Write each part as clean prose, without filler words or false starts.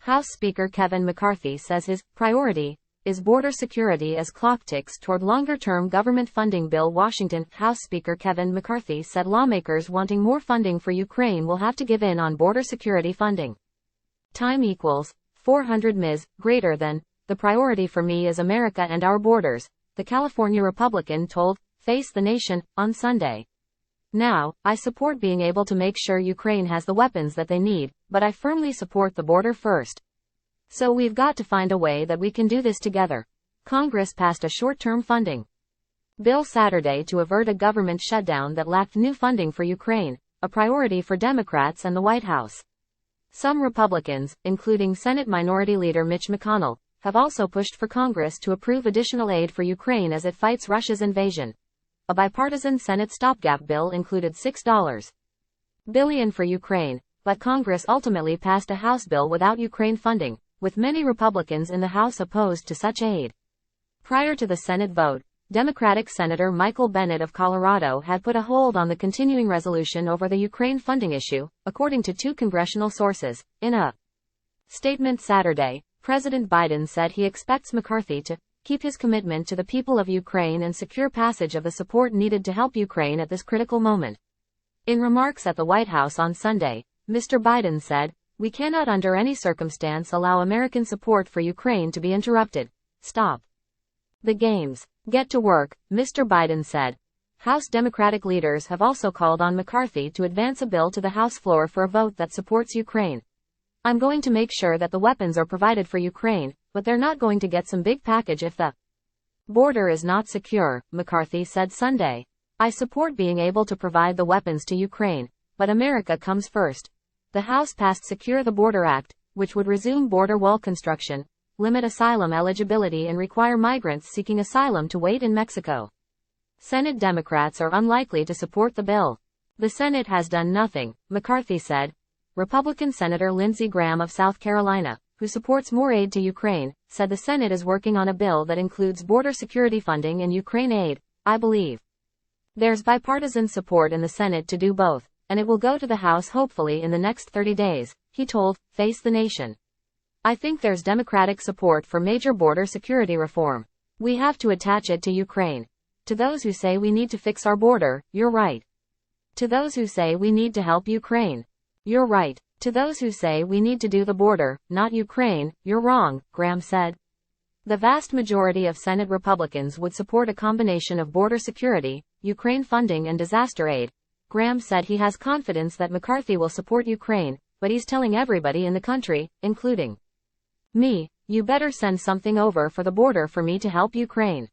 House Speaker Kevin McCarthy says his priority is border security as clock ticks toward longer-term government funding bill. Washington. House Speaker Kevin McCarthy said lawmakers wanting more funding for Ukraine will have to give in on border security funding. Time equals 400 ms. Greater than the priority for me is America and our borders, the California Republican told Face the Nation on Sunday. Now, I support being able to make sure Ukraine has the weapons that they need, but I firmly support the border first. So we've got to find a way that we can do this together. Congress passed a short-term funding bill Saturday to avert a government shutdown that lacked new funding for Ukraine, a priority for Democrats and the White House. Some Republicans, including Senate Minority Leader Mitch McConnell, have also pushed for Congress to approve additional aid for Ukraine as it fights Russia's invasion. A bipartisan Senate stopgap bill included $6 billion for Ukraine, but Congress ultimately passed a House bill without Ukraine funding, with many Republicans in the House opposed to such aid. Prior to the Senate vote, Democratic Senator Michael Bennet of Colorado had put a hold on the continuing resolution over the Ukraine funding issue, according to two congressional sources. In a statement Saturday, President Biden said he expects McCarthy to keep his commitment to the people of Ukraine and secure passage of the support needed to help Ukraine at this critical moment. In remarks at the White House on Sunday, Mr. Biden said, "We cannot under any circumstance allow American support for Ukraine to be interrupted. Stop the games. Get to work," Mr. Biden said. House Democratic leaders have also called on McCarthy to advance a bill to the House floor for a vote that supports Ukraine. "I'm going to make sure that the weapons are provided for Ukraine, but they're not going to get some big package if the border is not secure," McCarthy said Sunday. "I support being able to provide the weapons to Ukraine, but America comes first." The House passed Secure the Border Act, which would resume border wall construction, limit asylum eligibility and require migrants seeking asylum to wait in Mexico. Senate Democrats are unlikely to support the bill. "The Senate has done nothing," McCarthy said. Republican Senator Lindsey Graham of South Carolina, who supports more aid to Ukraine, said the Senate is working on a bill that includes border security funding and Ukraine aid. "I believe there's bipartisan support in the Senate to do both, and it will go to the House hopefully in the next 30 days, he told Face the Nation. "I think there's Democratic support for major border security reform. We have to attach it to Ukraine. To those who say we need to fix our border, you're right. To those who say we need to help Ukraine, you're right. To those who say we need to do the border, not Ukraine, you're wrong," Graham said. The vast majority of Senate Republicans would support a combination of border security, Ukraine funding and disaster aid. Graham said he has confidence that McCarthy will support Ukraine, but he's telling everybody in the country, including me, "You better send something over for the border for me to help Ukraine."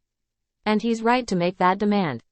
And he's right to make that demand.